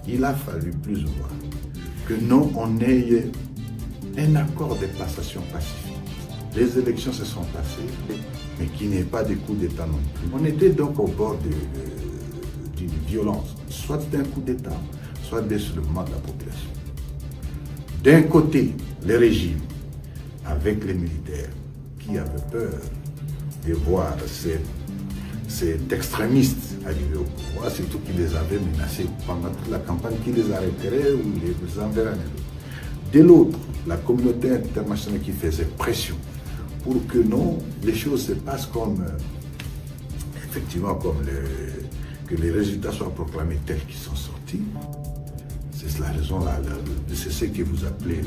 il a fallu plus ou moins que nous, on ait un accord de passation pacifique. Les élections se sont passées, mais qu'il n'y ait pas de coup d'État non plus. On était donc au bord d'une violence, soit d'un coup d'État, soit d'un soulèvement de la population. D'un côté, le régime, avec les militaires, qui avaient peur de voir cet extrémiste arriver au pouvoir, surtout qu'ils les avaient menacés pendant toute la campagne, qui les arrêterait ou les enverrait. De l'autre, la communauté internationale qui faisait pression pour que non, les choses se passent comme, effectivement, comme que les résultats soient proclamés tels qu'ils sont sortis. C'est la raison, c'est ce que vous appelez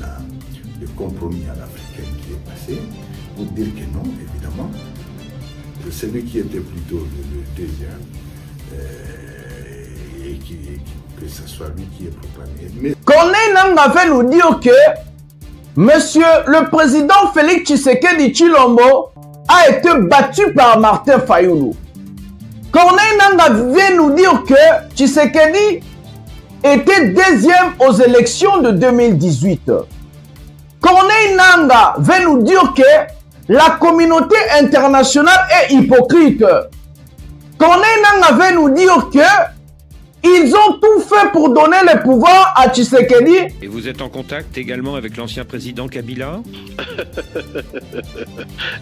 le compromis à l'africaine qui est passé, pour dire que non, évidemment, celui qui était plutôt le deuxième, et que ce soit lui qui est proclamé. Mais Corneille Nangaa fait nous dire que Monsieur le président Félix Tshisekedi Tshilombo a été battu par Martin Fayulu. Corneille Nangaa vient nous dire que Tshisekedi était deuxième aux élections de 2018. Corneille Nangaa vient nous dire que la communauté internationale est hypocrite. Corneille Nangaa vient nous dire que ils ont tout fait pour donner le pouvoir à Tshisekedi. Et vous êtes en contact également avec l'ancien président Kabila?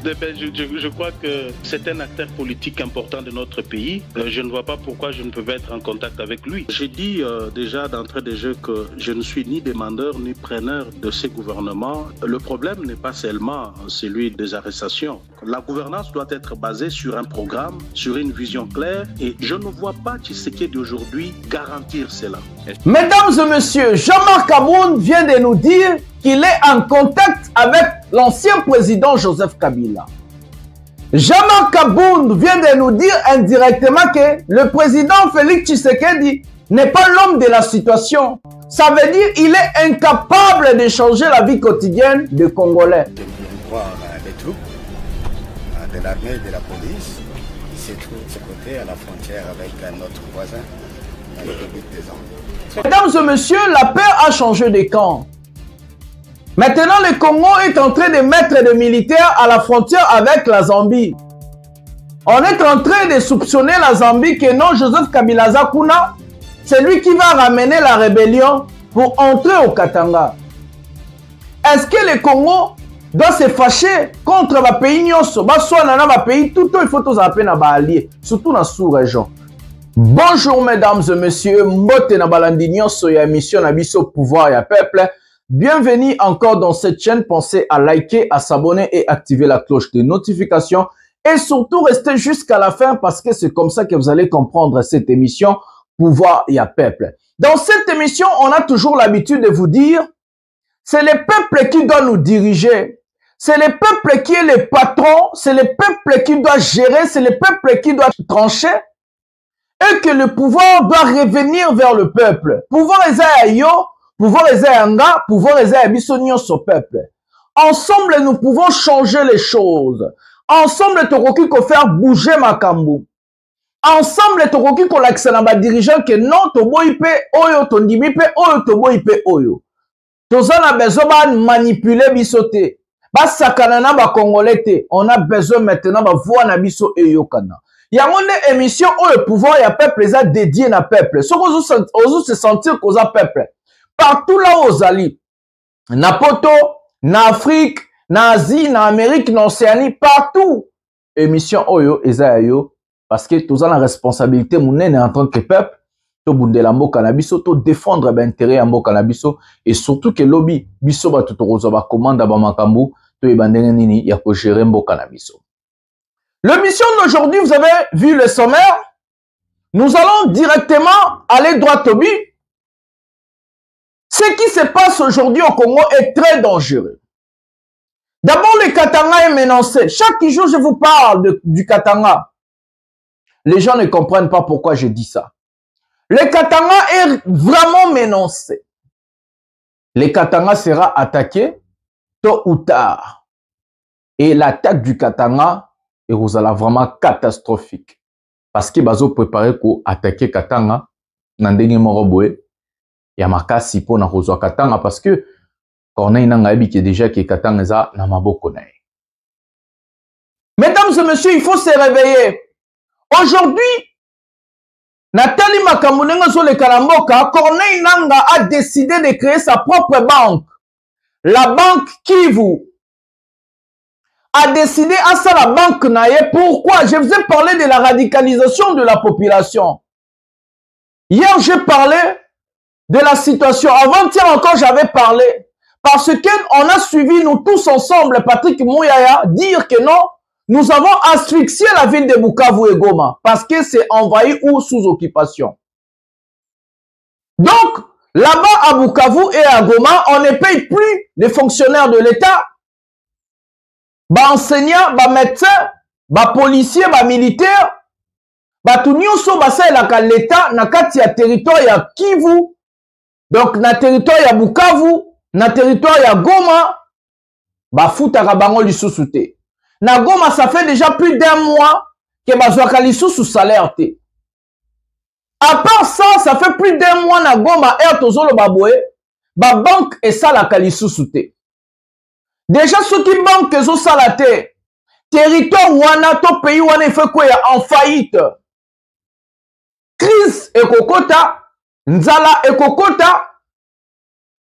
Je crois que c'est un acteur politique important de notre pays. Je ne vois pas pourquoi je ne peux être en contact avec lui. J'ai dit déjà d'entrée de jeu que je ne suis ni demandeur ni preneur de ces gouvernements. Le problème n'est pas seulement celui des arrestations. La gouvernance doit être basée sur un programme, sur une vision claire, et je ne vois pas Tshisekedi d'aujourd'hui garantir cela. Mesdames et messieurs, Jean-Marc Aboun vient de nous dire qu'il est en contact avec l'ancien président Joseph Kabila. Jean-Marc Aboun vient de nous dire indirectement que le président Félix Tshisekedi n'est pas l'homme de la situation. Ça veut dire qu'il est incapable de changer la vie quotidienne des Congolais. Je viens voir les troupes de l'armée et de la police qui se trouvent de ce côté à la frontière avec notre voisin. Mesdames et messieurs, la paix a changé de camp. Maintenant, le Congo est en train de mettre des militaires à la frontière avec la Zambie. On est en train de soupçonner la Zambie que non, Joseph Kabila Zakuna, c'est lui qui va ramener la rébellion pour entrer au Katanga. Est-ce que le Congo doit se fâcher contre le pays nyonso, soit dans le pays, tout il faut tous appeler à alliés, surtout dans la sous-région. Bonjour mesdames et messieurs, mbote na balandi nyonso ya émission na biso pouvoir ya peuple. Bienvenue encore dans cette chaîne. Pensez à liker, à s'abonner et activer la cloche de notification. Et surtout restez jusqu'à la fin parce que c'est comme ça que vous allez comprendre cette émission pouvoir ya peuple. Dans cette émission, on a toujours l'habitude de vous dire, c'est le peuple qui doit nous diriger. C'est le peuple qui est le patron, c'est le peuple qui doit gérer, c'est le peuple qui doit trancher. Et que le pouvoir doit revenir vers le peuple. Pouvoir est yo, pouvoir est anga, pouvoir est bisognon au peuple. Ensemble, nous pouvons changer les choses. Ensemble, tokoki ko faire bouger makambu. Ensemble, tokoki ko lakisa na ba dirigeant que non to boyi pe oyo to ndimi pe oyo to boyi pe oyo. Toza na besoin ba manipuler bisote. Ba sakana na ba congolais te. On a besoin maintenant ba voix na biso eyokana. Il y a une émission où le pouvoir et le peuple est dédié à peuple. Ce que vous se sentir qu'aux peuple. Partout là où vous allez, na Poto, na Afrique, na Asie, na Amérique, na Océanie, partout. Émission Oyo, Ezayo, parce que tous ont la responsabilité, mounene en tant que peuple, to bunde la mbo cannabiso, to défendre l'intérêt en mbo cannabiso, et surtout que lobby, biso ba tout rozo ba commande ba makambu, to ebandene nini, ya ko gérer mbo cannabiso. L'émission d'aujourd'hui, vous avez vu le sommaire. Nous allons directement aller droit au but. Ce qui se passe aujourd'hui au Congo est très dangereux. D'abord, le Katanga est menacé. Chaque jour, je vous parle du Katanga. Les gens ne comprennent pas pourquoi je dis ça. Le Katanga est vraiment menacé. Le Katanga sera attaqué tôt ou tard. Et l'attaque du Katanga et vous allez vraiment catastrophique. Parce que bazo préparé pour attaquer Katanga, nandenge moroboe, ya makasi po na kozwa katanga parce que Corneille nanga yebi ki déjà ki katanga eza na maboko na ye. Mesdames et messieurs, il faut se réveiller. Aujourd'hui, Nathalie Makambounenga sur le Kalamboka, Corneille Nanga a décidé de créer sa propre banque. La banque Kivu a décidé à ça la banque Naye. Pourquoi? Je vous ai parlé de la radicalisation de la population. Hier, j'ai parlé de la situation. Avant-hier encore, j'avais parlé. Parce qu'on a suivi, nous tous ensemble, Patrick Mouyaya, dire que non, nous avons asphyxié la ville de Bukavu et Goma. Parce que c'est envahi ou sous occupation. Donc, là-bas à Bukavu et à Goma, on ne paye plus les fonctionnaires de l'État. Bah enseignants, bah médecins, bah policiers, bah militaires, bah tout nyonso bah ça la l'État na kati ya territoire ya Kivu. Donc na territoire ya Bukavu, na territoire ya Goma, bah futaka bango lisusu te. Na Goma ça fait déjà plus d'un mois que bazwaka lisusu salaire te. À part ça, ça fait plus d'un mois na Goma air tozolo baboué, ba banque et ça la kalisusu te. Déjà, ceux qui banquent ont salaté. Territoire wana, to pays wana, il fait quoi en faillite. Crise et kokota, nzala et kokota,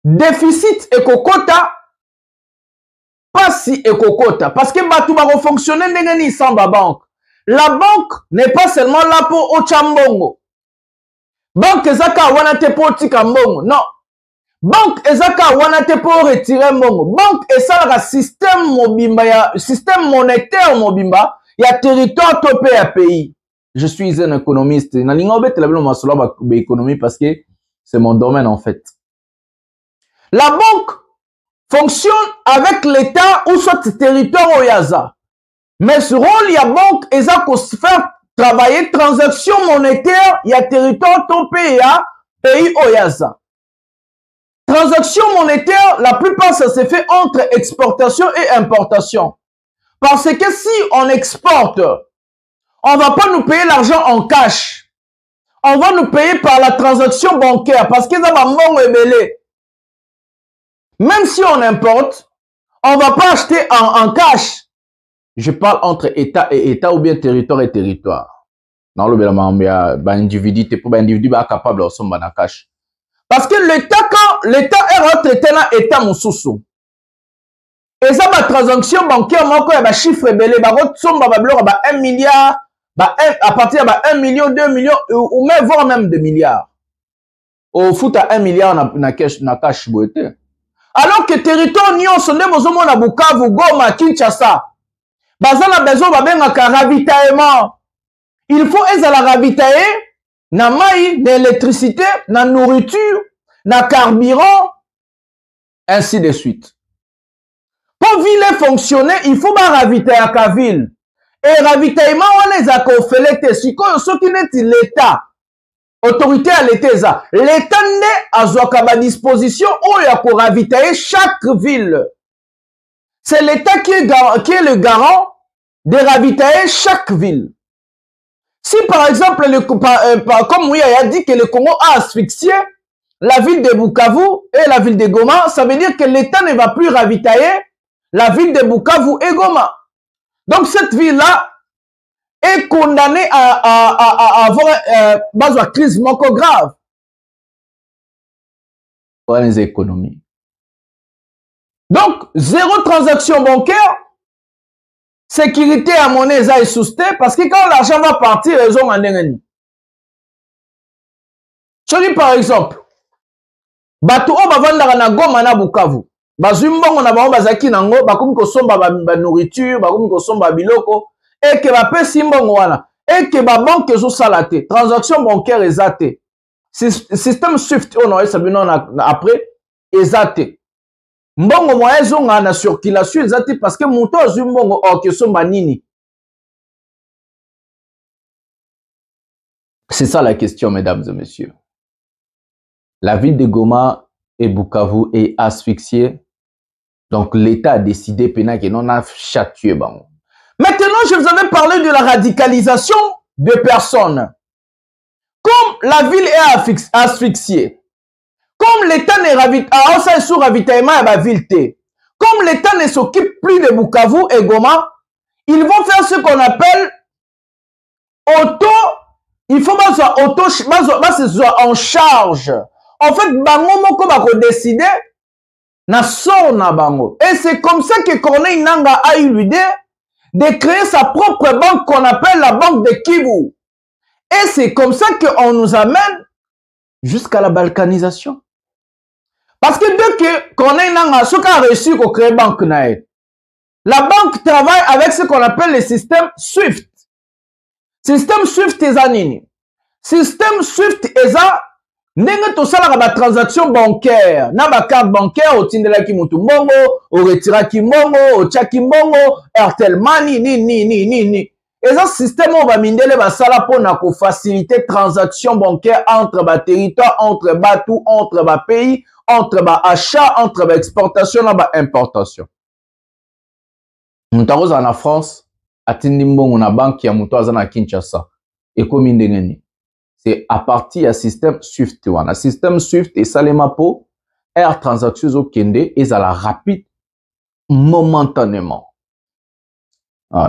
déficit et kokota, passi et kokota. Parce que batou va fonctionner n'engeni sans ba banque. La banque n'est pas seulement là pour Ochambongo. Banque ezaka wana te pour Tikambongo. Non. Banque ezaka wana te pour retirer mongo. Banque ezaka système mobimba ya système monétaire mobimba ya territoire topé ya pays. Je suis un économiste. Na linga obete la bilo masolo ba économie parce que c'est mon domaine en fait. La banque fonctionne avec l'État ou soit territoire oyaza. Mais ce rôle ya banque ezaka faire travailler transaction monétaire ya territoire topé ya pays oyaza. Transaction monétaire, la plupart, ça se fait entre exportation et importation. Parce que si on exporte, on va pas nous payer l'argent en cash. On va nous payer par la transaction bancaire. Parce que ça va m'embêter. Même si on importe, on va pas acheter en cash. Je parle entre État et État ou bien territoire et territoire. Non, le individu, t'es pour individu capable de recevoir en cash. Parce que l'État, quand l'État est retraité dans l'État moussoussou, et ça, ma transaction bancaire, moi, quand il y a un chiffre belé, bah, 1 milliard, bah, à partir de 1 million, 2 millions, ou même, voire même 2 milliards. Au foot à 1 milliard, na cash, boité. Alors que territoire, Nyon, son nez, besoin, à Bukavu, Goma, Kinshasa, bah, ça, la besoin, bah, ben, un ravitaillement. Il faut, la ravitailler, na maï, d'électricité, na nourriture, na carburant, ainsi de suite. Pour ville fonctionner, il faut pas ravitailler à la ville. Et ravitaillement, on les a confélétés. Si ceux qui n'est l'État, autorité à l'État, l'État n'est à Zouakaba disposition où il y a pour ravitailler chaque ville. C'est l'État qui est le garant de ravitailler chaque ville. Si par exemple, comme Mouya a dit que le Congo a asphyxié la ville de Bukavu et la ville de Goma, ça veut dire que l'État ne va plus ravitailler la ville de Bukavu et Goma. Donc cette ville-là est condamnée à avoir une crise moko grave. Pour les économies. Donc, zéro transaction bancaire. Sécurité à monnaie est soustée parce que quand l'argent va partir, ils ont un ennemi. Je dis par exemple, bato o bavanda na Goma na Bukavu, bazumbongo na bango bazaki nango, bakomi ko somba ba nourriture, bakomi ko somba biloko, et que ba pesi mbongo wana, et que ba banque zo salate, transaction bancaire ezate. Système Swift on a sabino après ezate. Mbongo moya zonga na circulation ezati parce que moto azwi mbongo ke somba nini. C'est ça la question, mesdames et messieurs. La ville de Goma et Bukavu est asphyxiée. Donc l'État a décidé que non a chatué. Maintenant, je vous avais parlé de la radicalisation de personnes. Comme la ville est asphyxiée, comme Comme l'État ne ravitaillement à la ville, comme l'État ne s'occupe plus de Bukavu et Goma, ils vont faire ce qu'on appelle il faut se en charge. En fait, bango moko bako décider na sort na bango. Et c'est comme ça que Corneille Nangaa a eu l'idée de créer sa propre banque qu'on appelle la banque de Kivu. Et c'est comme ça qu'on nous amène jusqu'à la balkanisation. Parce que dès que Corneille Nangaa a réussi à créer banque nae, la banque travaille avec ce qu'on appelle le système SWIFT. Système SWIFT eza nini? Système SWIFT eza ndenge tosalaka ba transaction bancaire na ba carte bancaire otindelaki mutu mbongo, oretiraki mbongo, otiaki mbongo, Airtel Money ni. Eza système oyo bamindele basala mpona kofaciliter transaction bancaire entre ba territoire, entre batu, entre ba pays, entre ba achat, entre ba exportation na ba importation. Mutu akozala na France atindi mbongo na banque ya mutu aza na Kinshasa ekomi ndenge nini? C'est à partir du système SWIFT. Le système SWIFT est salema po air transaction au kende et ça la rapide momentanément.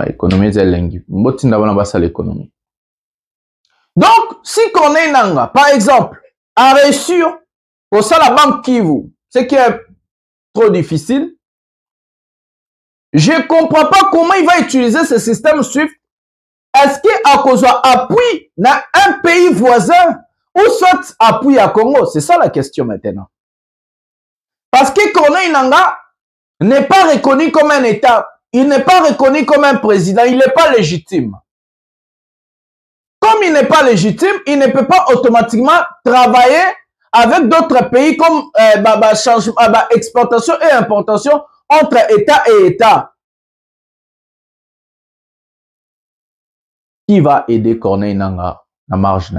Économie c'est lingue. Mbotinda bana basa l'économie. Donc si Corneille Nangaa par exemple a reçu pour ça la banque Kivu, ce qui est trop difficile, je ne comprends pas comment il va utiliser ce système SWIFT. Est-ce qu'il a besoin d'appui dans un pays voisin ou soit appui à Congo? C'est ça la question maintenant. Parce que Corneille Nangaa n'est pas reconnu comme un État. Il n'est pas reconnu comme un président. Il n'est pas légitime. Comme il n'est pas légitime, il ne peut pas automatiquement travailler avec d'autres pays comme exportation et importation entre État et État. Qui va aider Corneille Nangaa à marge?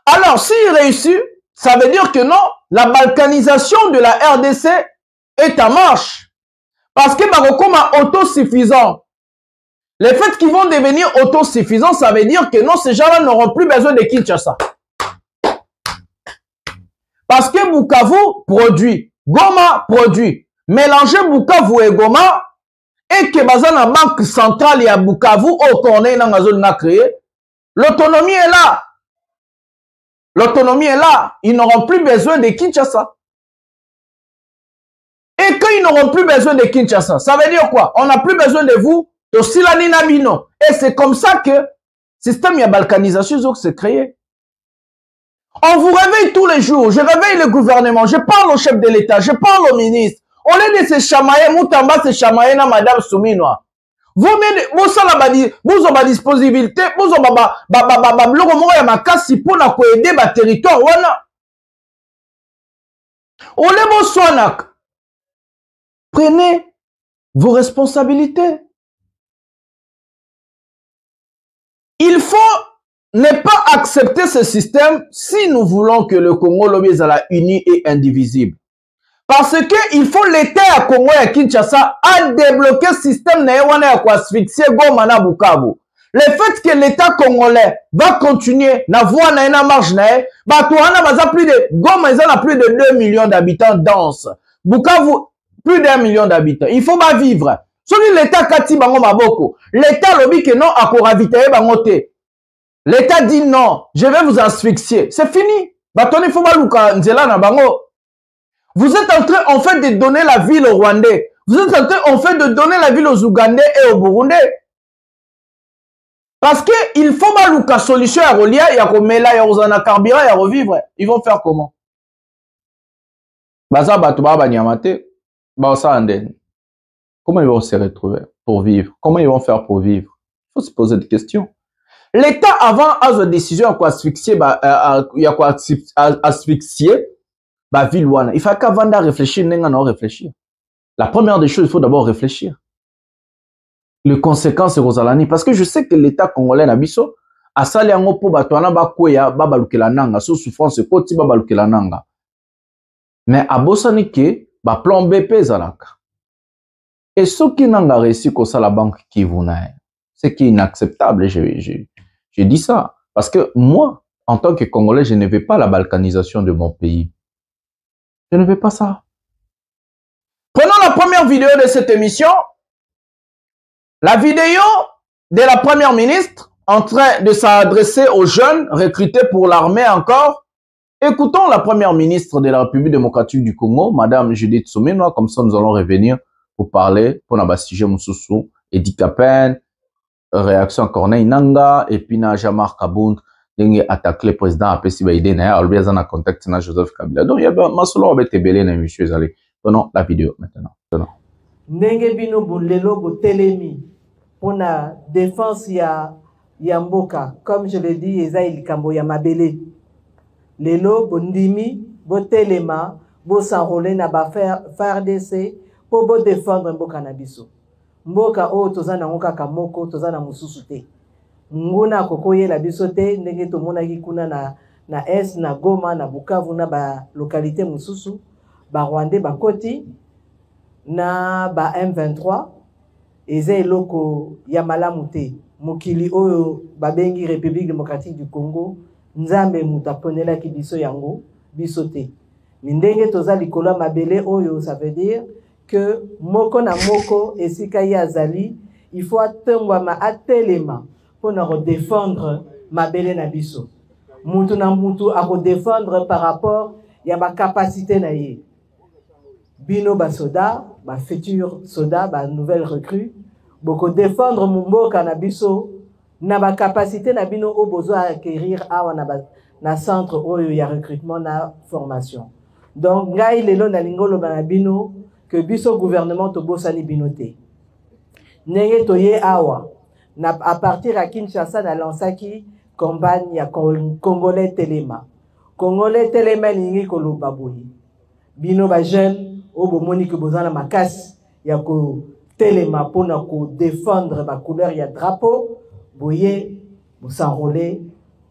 Alors, s'il réussit, ça veut dire que non, la balkanisation de la RDC est en marche. Parce que Barokom est autosuffisant. Le fait qu'ils vont devenir autosuffisants, ça veut dire que non, ces gens-là n'auront plus besoin de Kinshasa. Parce que Bukavu produit, Goma produit. Mélanger Bukavu et Goma, et que dans la banque centrale, il y a Bukavu, au Corneille Nangaa a créé, l'autonomie est là. L'autonomie est là. Ils n'auront plus besoin de Kinshasa. Et quand ils n'auront plus besoin de Kinshasa, ça veut dire quoi? On n'a plus besoin de vous, de Silani Nabino. Et c'est comme ça que le système de balkanisation s'est créé. On vous réveille tous les jours. Je réveille le gouvernement. Je parle au chef de l'État. Je parle au ministre. Au lieu de se chamailler, Moutamba se chamailler na Madame Souminoa. Vous avez une disponibilité, vous avez un territoire. Prenez vos responsabilités. Il faut ne pas accepter ce système si nous voulons que le Congo soit uni et indivisible. Parce qu'il faut l'État à Congo et à Kinshasa à débloquer le système à asphyxier Goma na Bukavu. Le fait que l'État congolais va continuer na voie na marge na plus de Goma a plus de 2 millions d'habitants denses. Bukavu plus d'1 million d'habitants. Il faut pas vivre. Celui l'État kati bango maboko. L'État lobby que non à ravitailler bangote. L'État dit non, je vais vous asphyxier. C'est fini. Batoni faut pas luka nzela na bango. Vous êtes en train, en fait, de donner la ville aux Rwandais. Vous êtes en train, en fait, de donner la ville aux Ougandais et aux Burundais. Parce que il faut malouka solution à relier, il y a Romela, il y a Rosana Carburant, il y a revivre. Ils vont faire comment? Baza Batouba Banyamate, Basa Anden. Comment ils vont se retrouver pour vivre? Comment ils vont faire pour vivre? Il faut se poser des questions. L'État, avant, a une décision à quoi asphyxier, il y a quoi asphyxier. Il faut qu'avant de réfléchir, on réfléchir. La première des choses, il faut d'abord réfléchir. Les conséquences de Rosalani, parce que je sais que l'État congolais n'a biso a sali ango po batwana ba koya ba balukela nanga sous souffrance koti ba balukela nanga. Mais abosani ke ba plan BP zalaka. Et ce qui n'a réussi que ça la banque qui vous n'a, c'est qui est inacceptable. Je dis ça parce que moi, en tant que Congolais, je ne veux pas la balkanisation de mon pays. Je ne veux pas ça. Prenons la première vidéo de cette émission. La vidéo de la première ministre en train de s'adresser aux jeunes recrutés pour l'armée encore. Écoutons la première ministre de la République démocratique du Congo, Madame Judith Suminwa. Comme ça, nous allons revenir pour parler pour la sujet Moussoussou, Edi Kapen, réaction à Corneille Nanga, et puis na Jamar Kabound, dengue attaqué le président APC Baïdé, na albiaz en contact na Joseph Kabila. Donc, il y a masolo avec tebele na monsieur allez. Donnons la vidéo maintenant. Ndenge bino bolelo botelemi pour la défense ya mboka, comme je l'ai dit, eza ilikambo ya mabele. Lelo bondimi botelema bo s'enrôler na ba FARDC pour bo défendre mboka na biso. Mboka o tozana ngoka kamoko tozana mususu te. Nguna kokoye la biso te ndenge to mona kuna na Est na Goma na Bukavu na ba localité mususu ba Rwandais ba koti na ba M23 eza eloko ya malamu te. Mokili oyo babengi République démocratique du Congo nzambe mutaponela ki biso yango biso te. Mindenge toza likolo mabele oyo, ça veut dire que moko na moko esika ya azali il faut atengwama atelema pour na défendre mabele na biso. Mutu na mutu a défendre par rapport ya ba capacité na ye. Bino ba soda, ba futur soda, ba nouvelle recrue, boko défendre mumboka na biso na ba capacité na bino o besoin acquérir awa na centre oyo ya recrutement na formation. Donc ngai lelo na lingolo na bino que biso gouvernement to bosani bino te. Nenge toye awa na à partir à Kinshasa na lansaki campagne ya Congolais Telema. Congolais Telema lingi koloba boyi. Bino ba jeune o bomoni que bozana makasi ya ko Telema pona ko défendre ba couleur ya drapeau. Boye, vous s'enrôlez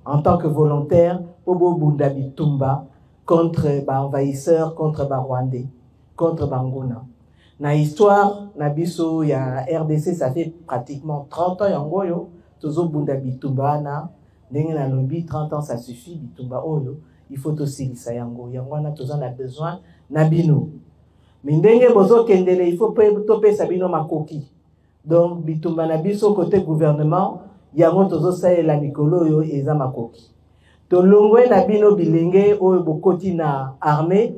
en tant que volontaire pour Bunda Bitumba contre les envahisseurs, contre les Rwandais, contre Bangona. Na histoire, na biso ya RDC, ça fait pratiquement 30 ans yangoyo, tozo Bunda Bitumba na dengue na lobby 30 ans ça suffit Bitumba oyo, il faut aussi lisa yango. Yangwana tozo na besoin na bino. Mindenge bozo kendele, il faut topé sabino makoki. Donc Bitumba na biso côté gouvernement yango tozo saela mikolo yo eza makoki. To longwe na bino bilenge oyo bokoti na armée,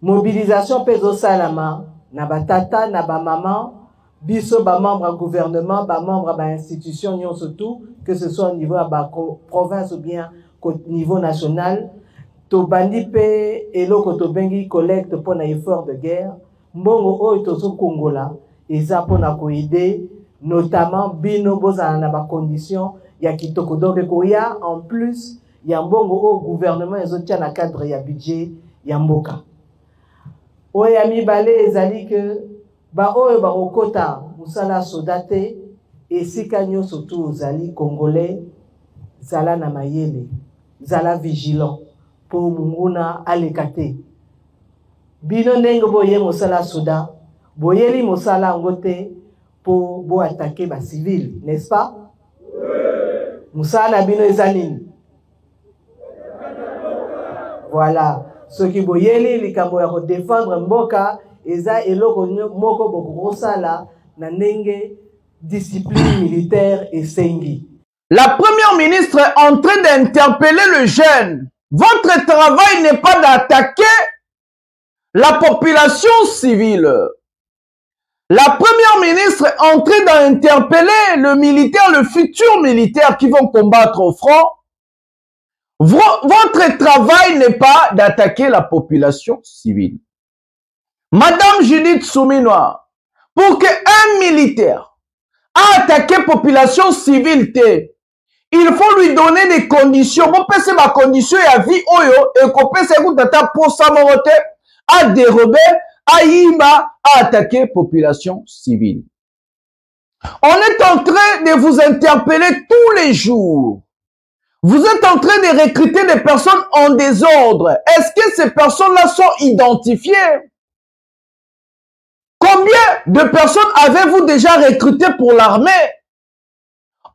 mobilisation pezo salama na batata na ba maman biso ba membre gouvernement, ba membre ba institution nyonso tout, que ce soit au niveau ba province ou bien au niveau national, to bandi pe eloko to bengi collecte pour na effort de guerre, mbongo oyo tozo kongola eza pour na ko aider notamment bino bozana na ba condition ya kitoko. Donc koya en plus ya mbongo au gouvernement ezotia na cadre ya budget ya mboka oya mibale ezali que ba oyo ba okota musala sodate esika nyonso tu ozali congolais zala na mayele zala vigilant pour munguna alekate bino ndenge boye musala soda boyeli musala ngote pour bo attaquer ba civil, n'est-ce pas? Musala bino ezanini. Voilà, ce qui boyeli likambo ya ko défendre mboka eza eloko moko boko sala na ndenge discipline militaire et sengi. La première ministre est en train d'interpeller le jeune. Votre travail n'est pas d'attaquer la population civile. La première ministre est en train d'interpeller le militaire, le futur militaire qui vont combattre au front. Votre travail n'est pas d'attaquer la population civile. Madame Judith Suminwa, pour qu'un militaire a attaqué la population civile, il faut lui donner des conditions. Bon, c'est ma condition et à vie, oyo, et qu'on peut s'écouter pour sa morote, à dérober, à Yima, à attaquer la population civile. On est en train de vous interpeller tous les jours. Vous êtes en train de recruter des personnes en désordre. Est-ce que ces personnes-là sont identifiées? Combien de personnes avez-vous déjà recrutées pour l'armée?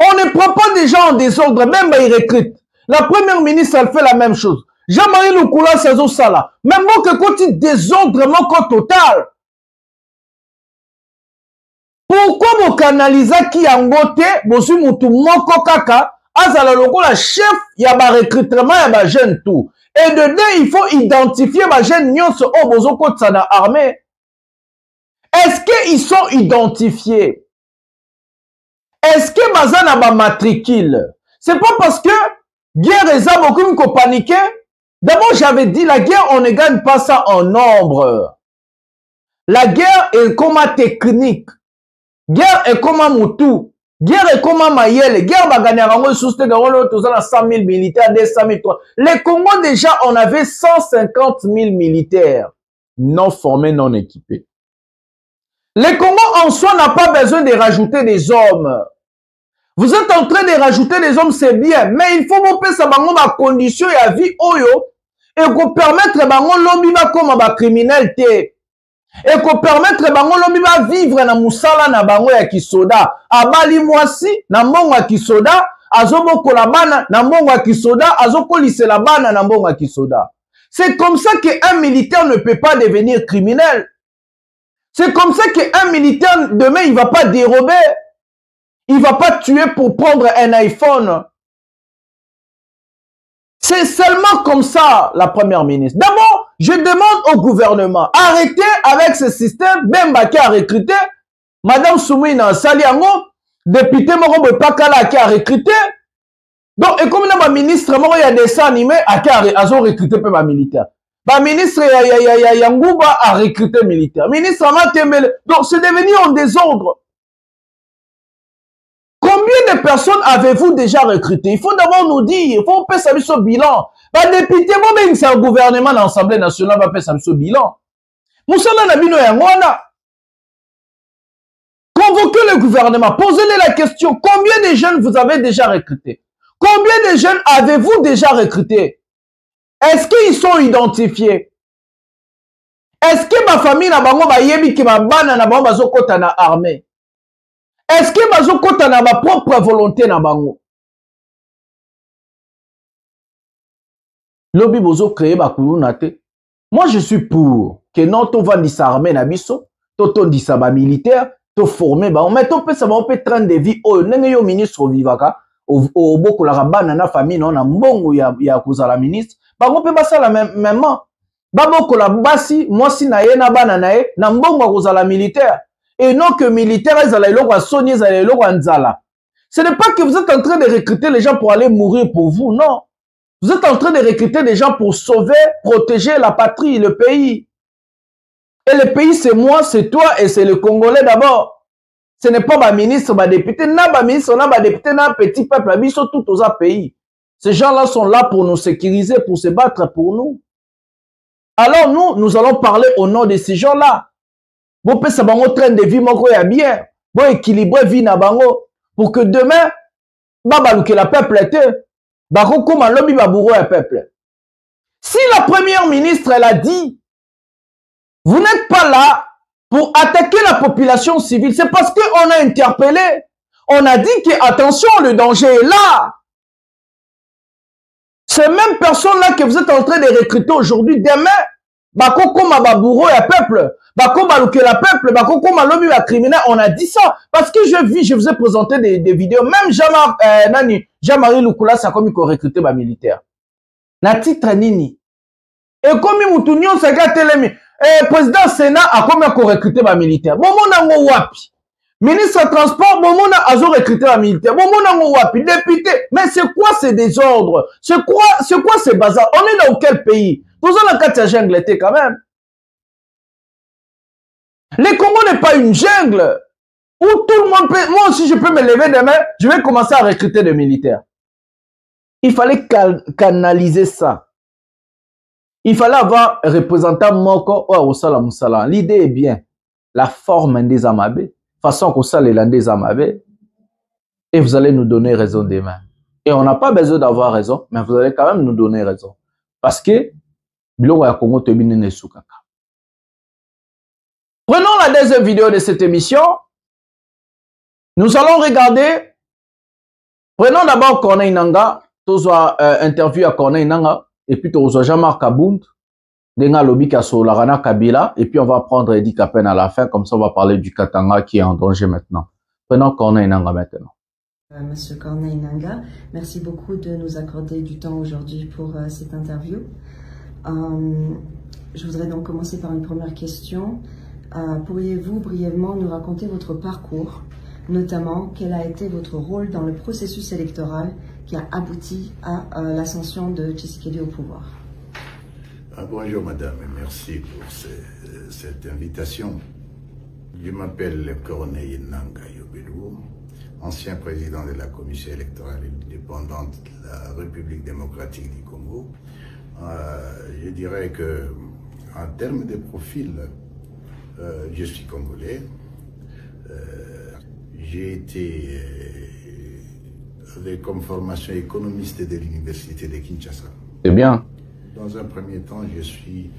On ne prend pas des gens en désordre, même ils recrutent. La première ministre, elle fait la même chose. Jean-Marie Lukula Sazo Sala. Même moi que quand il désordre mon total. Pourquoi vous canalisez qui a ngoté, vous mutu moko kaka, azala lokola chef, il y a un recrutement, il y a un jeune tout. Et dedans, il faut identifier ma jeune nyonso au bozoko tsana armée. Est-ce qu'ils sont identifiés? Est-ce que bazana ba matricule? C'est pas parce que guerre est à beaucoup qu'on paniquer. D'abord, j'avais dit la guerre, on ne gagne pas ça en nombre. La guerre est comme un technique. Guerre est comme un moutou. Guerre est comme un mayele. Guerre va gagner à 100 000 militaires, 200 000. Les Congos, déjà, on avait 150 000 militaires non formés, non équipés. Les Congos en soi n'a pas besoin de rajouter des hommes. Vous êtes en train de rajouter des hommes, c'est bien, mais il faut vous payer ça ma condition et à vie oyo et qu'on permettre bango lobby comme ba criminel té et qu'on permettre bango lobby ba vivre na musala na bango ya kisoda abali mwasi na mbongo ya kisoda azoboko la bana na mbongo ya kisoda azokolise la bana na mbongo ya kisoda. C'est comme ça qu'un militaire ne peut pas devenir criminel. C'est comme ça qu'un militaire demain il va pas dérober. Il ne va pas tuer pour prendre un iPhone. C'est seulement comme ça, la première ministre. D'abord, je demande au gouvernement, arrêtez avec ce système, Bemba qui a recruté, Madame Soumina Saliango, député Morobo Pakala qui a recruté. Donc, et comme la ministre, il y a des dessins animés qui a recruté ma militaire. Ma ministre Yangouba a recruté militaire. Ministre Amatemele. Donc, c'est devenu en désordre. Combien de personnes avez-vous déjà recruté? Il faut d'abord nous dire, il faut faire ça bilan. Les députés, moi-même, c'est un gouvernement, l'Assemblée nationale va faire ça bilan. Moussala Nabino Yangwana. Convoquez le gouvernement, posez-lui la question, combien de jeunes vous avez déjà recrutés? Combien de jeunes avez-vous déjà recrutés? Est-ce qu'ils sont identifiés? Est-ce que ma famille n'a pas yebi qui m'a banana na bango bazokota na armée? Est-ce que bazokota na ma propre volonté na bango? Lobby bozo créer bakulu na te. Moi je suis pour que non to va disarmer na biso, to disaba militaire, to former ba mais to pe ça va peut train de vie o ndenge yo ministre vivaka au boko la bana na famille non na mbongo ya kuzala ministre, bango pe basala même baboko la basi moi si na ye na bana na ye na mbongo kuzala militaire. Et non que militaires, ce n'est pas que vous êtes en train de recruter les gens pour aller mourir pour vous, non. Vous êtes en train de recruter des gens pour sauver, protéger la patrie, le pays. Et le pays, c'est moi, c'est toi et c'est le Congolais d'abord. Ce n'est pas ma ministre, ma député, ma ministre, ma député, ma petit peuple, ils sont tous aux pays. Ces gens-là sont là pour nous sécuriser, pour se battre pour nous. Alors nous allons parler au nom de ces gens-là. Bon, peut ça bango train de vie moko ya bien. Bon, équilibrer vie na bango. Pour que demain, babalouke la peuple était. Bako comme un lobby babouro ya peuple. Si la première ministre, elle a dit, vous n'êtes pas là pour attaquer la population civile, c'est parce qu'on a interpellé. On a dit que, attention, le danger est là. Ces mêmes personnes-là que vous êtes en train de recruter aujourd'hui, demain, bako comme un babouro ya peuple. Bako balouke la peuple, bako comme un lobby la criminel, on a dit ça. Parce que je vous ai présenté des vidéos, même Jean-Marie Lukula, ça comme il faut recruter ma militaire. Na titre nini. Et comme il moutounion, ça gâte les président Sénat a combien qu'on recruter ma militaire. Bon, mon nango wapi. Ministre transport, bon, mon a recruté ma militaire. Bon, mon nango wapi. Député. Mais c'est quoi ces désordres? C'est quoi ces bazars? On est dans quel pays? Vous avez la carte jungle quand même. Les Congo n'est pas une jungle où tout le monde peut... Moi aussi, je peux me lever demain, je vais commencer à recruter des militaires. Il fallait canaliser ça. Il fallait avoir un représentant Moko au Salam Moussala. L'idée est bien. La forme des Amabé. Façon qu'on s'allait l'un des Amabé. Et vous allez nous donner raison demain. Et on n'a pas besoin d'avoir raison, mais vous allez quand même nous donner raison. Parce que, Bilongo ya Congo te bine soukaka. Prenons la deuxième vidéo de cette émission. Nous allons regarder. Prenons d'abord Corneille Nangaa. Tous interview à Corneille Nangaa. et puis tu reçois Jean-Marc Kabound, Denga Lobi Kasolarana Kabila, et puis on va prendre Eddie Kapen à la fin, comme ça on va parler du Katanga qui est en danger maintenant. Prenons Corneille Nangaa maintenant. Monsieur Corneille Nangaa, merci beaucoup de nous accorder du temps aujourd'hui pour cette interview. Je voudrais donc commencer par une première question. Pourriez-vous brièvement nous raconter votre parcours, notamment quel a été votre rôle dans le processus électoral qui a abouti à l'ascension de Tshisekedi au pouvoir? Bonjour madame et merci pour cette invitation. Je m'appelle Corneille Nangaa Yobelou, ancien président de la commission électorale indépendante de la République démocratique du Congo. Je dirais que en termes de profil, je suis congolais. J'ai été avec comme formation économiste de l'université de Kinshasa. C'est bien. Dans un premier temps, je suis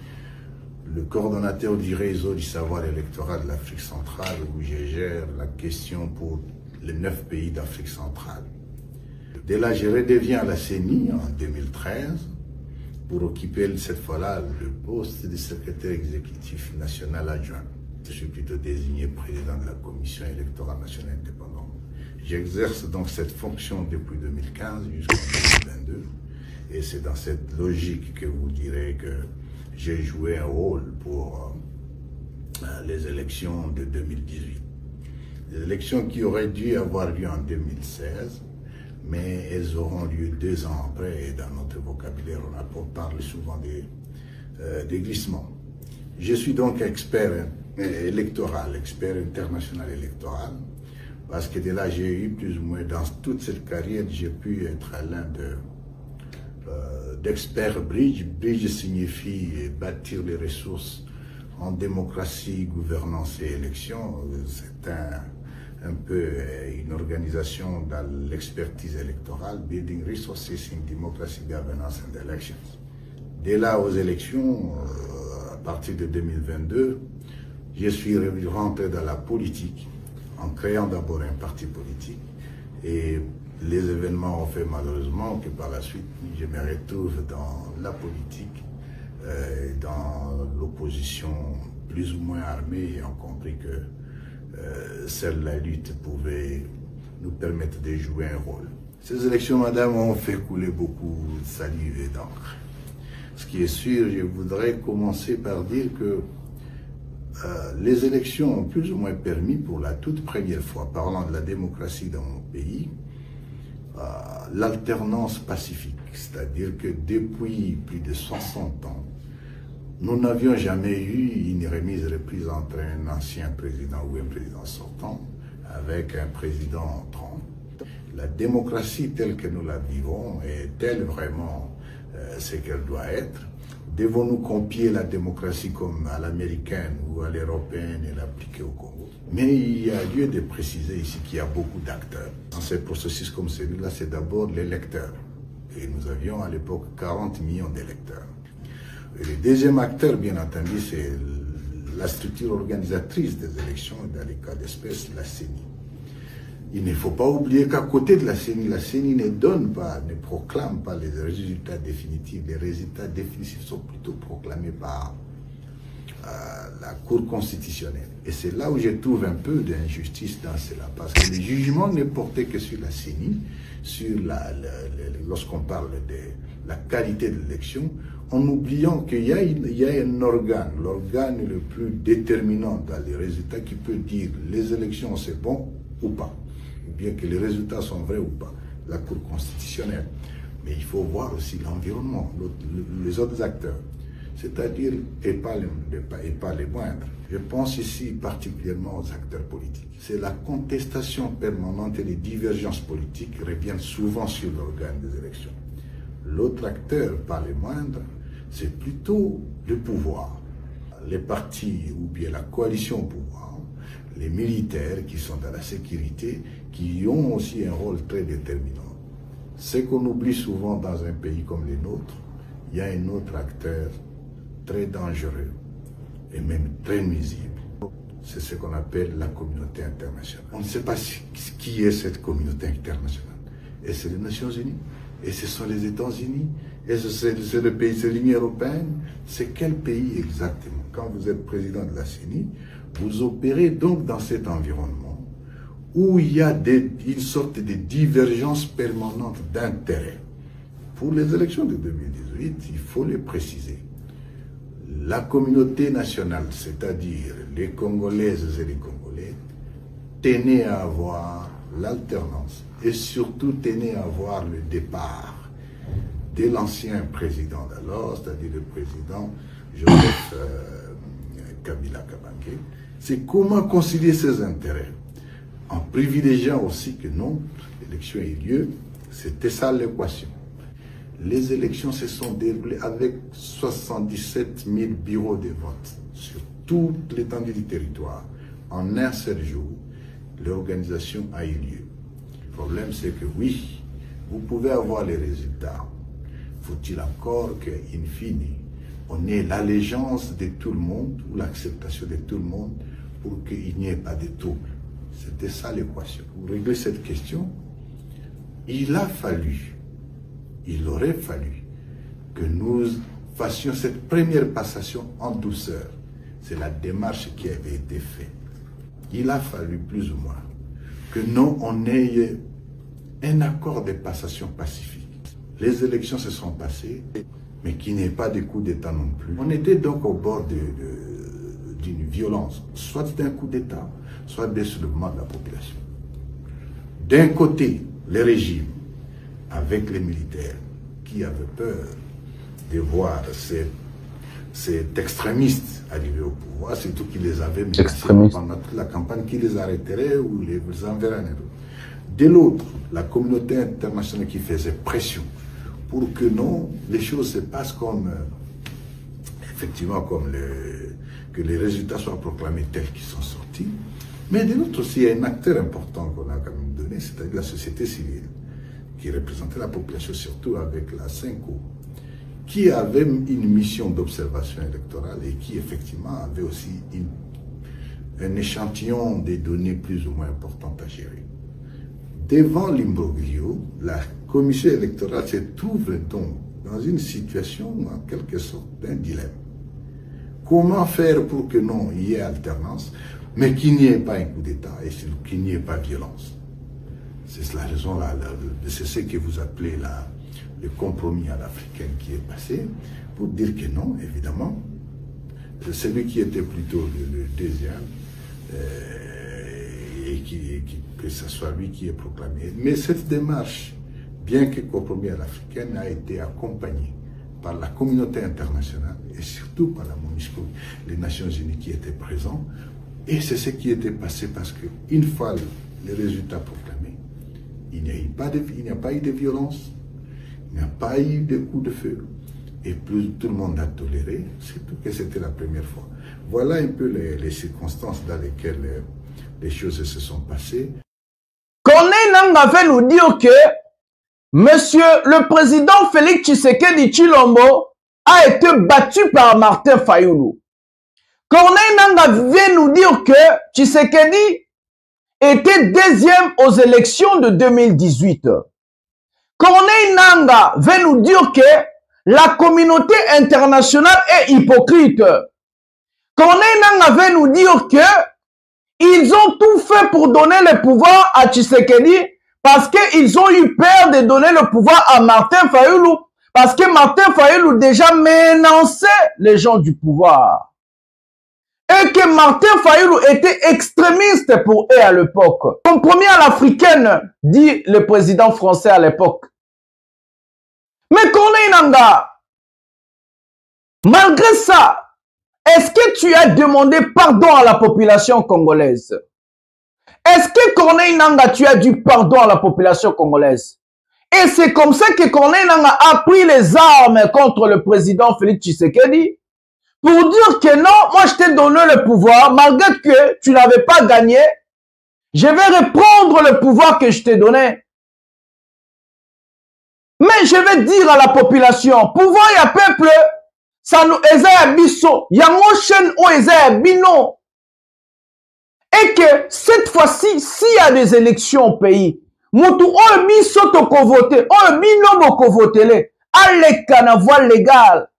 le coordonnateur du réseau du savoir électoral de l'Afrique centrale, où je gère la question pour les 9 pays d'Afrique centrale. Dès là, je redeviens à la CENI en 2013 pour occuper cette fois-là le poste de secrétaire exécutif national adjoint. Je suis plutôt désigné président de la commission électorale nationale indépendante. J'exerce donc cette fonction depuis 2015 jusqu'en 2022. Et c'est dans cette logique que vous direz que j'ai joué un rôle pour les élections de 2018. Des élections qui auraient dû avoir lieu en 2016, mais elles auront lieu 2 ans après. Et dans notre vocabulaire, on parle souvent des glissements. Je suis donc expert électoral, expert international électoral, parce que de là, j'ai eu plus ou moins, dans toute cette carrière, j'ai pu être l'un d'experts bridge. Bridge signifie bâtir les ressources en démocratie, gouvernance et élection. C'est un peu une organisation dans l'expertise électorale, Building Resources in Democracy, Governance and Elections. Dès là, aux élections, à partir de 2022, je suis rentré dans la politique en créant d'abord un parti politique, et les événements ont fait malheureusement que par la suite, je me retrouve dans la politique, dans l'opposition plus ou moins armée, ayant compris que seule la lutte pouvait nous permettre de jouer un rôle. Ces élections, madame, ont fait couler beaucoup de salive et d'encre. Ce qui est sûr, je voudrais commencer par dire que les élections ont plus ou moins permis pour la toute première fois, parlant de la démocratie dans mon pays, l'alternance pacifique. C'est-à-dire que depuis plus de 60 ans, nous n'avions jamais eu une remise-reprise entre un ancien président ou un président sortant avec un président entrant. La démocratie telle que nous la vivons est-elle vraiment ce qu'elle doit être? Devons-nous copier la démocratie comme à l'américaine ou à l'européenne et l'appliquer au Congo? Mais il y a lieu de préciser ici qu'il y a beaucoup d'acteurs. Dans ce processus comme celui-là, c'est d'abord l'électeur. Et nous avions à l'époque 40 millions d'électeurs. Et le deuxième acteur, bien entendu, c'est la structure organisatrice des élections, dans les cas d'espèce, la CENI. Il ne faut pas oublier qu'à côté de la CENI ne donne pas, ne proclame pas les résultats définitifs. Les résultats définitifs sont plutôt proclamés par la Cour constitutionnelle. Et c'est là où je trouve un peu d'injustice dans cela, parce que le jugement n'est porté que sur la CENI, sur lorsqu'on parle de la qualité de l'élection, en oubliant qu'il y a un organe, l'organe le plus déterminant dans les résultats, qui peut dire les élections c'est bon ou pas, ou bien que les résultats sont vrais ou pas, la Cour constitutionnelle. Mais il faut voir aussi l'environnement, les autres acteurs, c'est-à-dire, et pas les moindres. Je pense ici particulièrement aux acteurs politiques. C'est la contestation permanente et les divergences politiques qui reviennent souvent sur l'organe des élections. L'autre acteur, pas les moindres, c'est plutôt le pouvoir. Les partis ou bien la coalition au pouvoir, les militaires qui sont dans la sécurité, qui ont aussi un rôle très déterminant. Ce qu'on oublie souvent dans un pays comme le nôtre, il y a un autre acteur très dangereux et même très nuisible. C'est ce qu'on appelle la communauté internationale. On ne sait pas qui est cette communauté internationale. Et c'est les Nations Unies, et ce sont les États-Unis, Et c'est le pays, c'est l'Union européenne. C'est quel pays exactement? Quand vous êtes président de la CENI, vous opérez donc dans cet environnement où il y a une sorte de divergence permanente d'intérêts. Pour les élections de 2018, il faut le préciser. La communauté nationale, c'est-à-dire les Congolaises et les Congolais, tenaient à avoir l'alternance et surtout tenaient à avoir le départ de l'ancien président d'alors, c'est-à-dire le président Joseph Kabila Kabange. C'est comment concilier ses intérêts en privilégiant aussi que non, l'élection ait lieu. C'était ça l'équation. Les élections se sont déroulées avec 77 000 bureaux de vote sur toute l'étendue du territoire. En un seul jour, l'organisation a eu lieu. Le problème, c'est que oui, vous pouvez avoir les résultats. Faut-il encore qu'in fine, on ait l'allégeance de tout le monde ou l'acceptation de tout le monde pour qu'il n'y ait pas de trouble. C'était ça l'équation. Pour régler cette question, il aurait fallu que nous fassions cette première passation en douceur. C'est la démarche qui avait été faite. Il a fallu plus ou moins que nous, on ait un accord de passation pacifique. Les élections se sont passées, mais qu'il n'y ait pas de coup d'État non plus. On était donc au bord d'une violence, soit d'un coup d'État, soit d'un soulèvement de la population. D'un côté, le régime, avec les militaires, qui avaient peur de voir cet extrémiste arriver au pouvoir, surtout qu'ils les avaient menacés pendant toute la campagne, qui les arrêterait ou les enverrait en Europe. De l'autre, la communauté internationale qui faisait pression pour que non, les choses se passent comme, effectivement, que les résultats soient proclamés tels qu'ils sont sortis. Mais de l'autre aussi, il y a un acteur important qu'on a quand même donné, c'est-à-dire la société civile, qui représentait la population, surtout avec la CENCO, qui avait une mission d'observation électorale et qui effectivement avait aussi un échantillon des données plus ou moins importantes à gérer. Devant l'imbroglio, la commission électorale se trouve donc dans une situation, en quelque sorte, d'un dilemme. Comment faire pour que non, il y ait alternance, mais qu'il n'y ait pas un coup d'État et qu'il n'y ait pas de violence? C'est la raison, c'est ce que vous appelez le compromis à l'africaine qui est passé, pour dire que non, évidemment, c'est celui qui était plutôt le deuxième, et que ce soit lui qui est proclamé. Mais cette démarche, bien que compromis à l'africaine, a été accompagnée par la communauté internationale et surtout par la MONUSCO, les Nations Unies qui étaient présents. Et c'est ce qui était passé parce qu'une fois les résultats proclamés, il n'y a pas eu de violence, il n'y a pas eu de coups de feu. Et plus tout le monde a toléré, surtout que c'était la première fois. Voilà un peu les circonstances dans lesquelles les choses se sont passées. Corneille Nangaa va nous dire que Monsieur le président Félix Tshisekedi Tshilombo a été battu par Martin Fayulu. Corneille Nangaa vient nous dire que Tshisekedi était deuxième aux élections de 2018. Corneille Nangaa veut nous dire que la communauté internationale est hypocrite. Corneille Nangaa veut nous dire que ils ont tout fait pour donner le pouvoir à Tshisekedi parce qu'ils ont eu peur de donner le pouvoir à Martin Fayulu. Parce que Martin Fayulu déjà menaçait les gens du pouvoir. Et que Martin Fayulu était extrémiste pour eux à l'époque. Compromis à l'africaine, dit le président français à l'époque. Mais Corneille Nangaa, malgré ça, est-ce que tu as demandé pardon à la population congolaise? Est-ce que Corneille Nangaa, tu as dit pardon à la population congolaise? Et c'est comme ça que Corneille Nangaa a pris les armes contre le président Félix Tshisekedi pour dire que non, moi je t'ai donné le pouvoir, malgré que tu n'avais pas gagné, je vais reprendre le pouvoir que je t'ai donné. Mais je vais dire à la population, pouvoir et à peuple, ça nous est biso, yango chen o est bino. Et que cette fois-ci, s'il y a des élections au pays, mutu o biso toko voter, o bino boko votele, aleka na voie légale.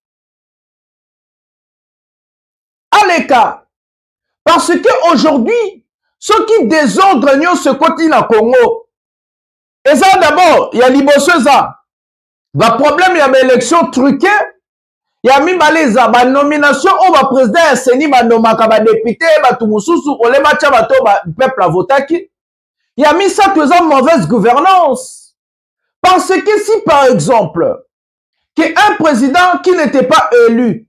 Aleka. Parce que aujourd'hui, ceux qui désordrent ce côté na Congo, et ça d'abord, il y a liboso ça. Va problème, il y a une élection truquée. Il y a mis baleza, ba nomination, on va président ya seni, ba nomaka, ba député, ba tumususu, on les matcha, ba to, ba peuple a voté. Il y a mis ça tous en mauvaise gouvernance. Parce que si par exemple, qu'un président qui n'était pas élu,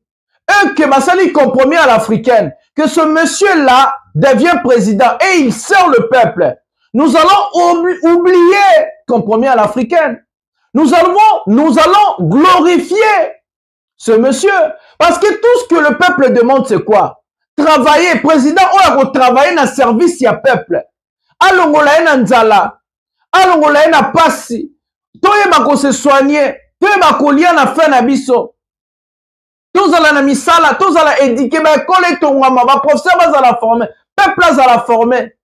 et que Bassali compromis à l'africaine, que ce monsieur-là devient président et il sert le peuple, nous allons oublier compromis à l'africaine. Nous allons glorifier ce monsieur. Parce que tout ce que le peuple demande, c'est quoi? Travailler. Président, on va travailler dans le service du peuple. Alongola na nzala. Alongola na pasi. Toyeba ko se soigner. Toyeba ko lia na fin na biso. Tozala na misala. Tozala éduquer. Ba kole tongama. Ba professeur bazala formé. Peuple azala formé.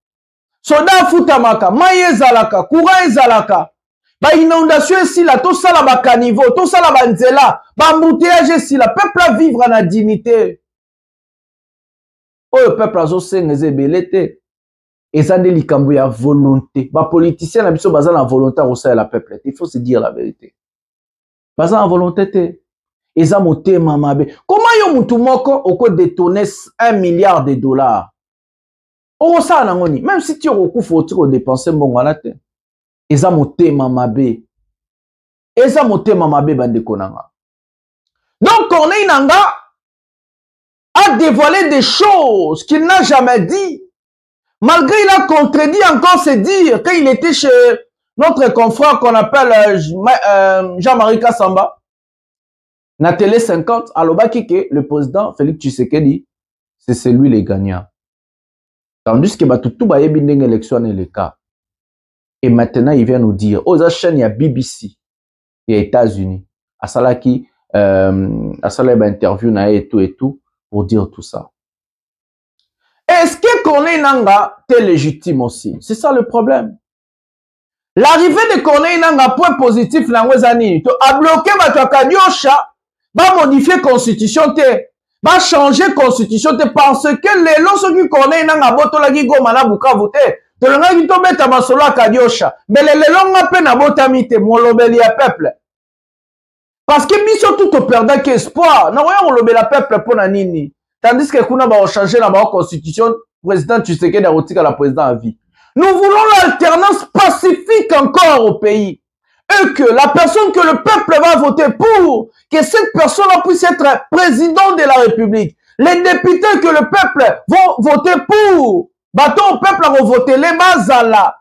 Soda futamaka. Maye zalaka. Courant zalaka. Ba inondation ici là, tout ça là ba caniveau, tout ça là ba nzela, ba embouteillage ici là, peuple à vivre en dignité. Oh le peuple a zo sengeze belete. Et ça ndeli kambo ya volonté. Ba politicien na biso baza na volonté au sein la peuple. Il faut se dire la vérité. Baza na volonté te. Et ça motema mabe. Comment yo mutu moko oko détourner 1 milliard de dollars? Oh ça na ngoni, même si tu recouf faut tu dépenser mbongo na te. Eza motema mabe. Eza motema mabe bandeko nanga. Donc Corneille Nangaa a dévoilé des choses qu'il n'a jamais dit. Malgré il a contredit encore ses dires quand il était chez notre confrère qu'on appelle Jean-Marie Kassamba. Na télé 50, à l'Obaki que le président Félix Tshisekedi, c'est celui les gagnants. Tandis que Batutu Bayebi ndenge élection est le cas. Et maintenant, il vient nous dire, aux chaînes, il y a BBC, il y a États-Unis, à Salaki, interview, et tout, pour dire tout ça. Est-ce que Corneille Nangaa est légitime aussi? C'est ça le problème. L'arrivée de Corneille Nangaa, point positif, a bloqué Kadiosha, va modifier la constitution, va changer la constitution, parce que les lorsque Corneille Nangaa, Botolagi Gomana Bukavu, tolongaki tobeta masolo ya Kadiosha mbele lelo nga pe na botami te molobeli ya peuple parce que biso tout operdaki espoir na oya kolobela peuple pona nini tandis que kuna ba changer na ba constitution président Tshisekedi a retika la président à vie. Nous voulons l'alternance pacifique encore au pays et que la personne que le peuple va voter pour, que cette personne puisse être président de la République. Les députés que le peuple vont voter pour, bateau au peuple a voté les bazala.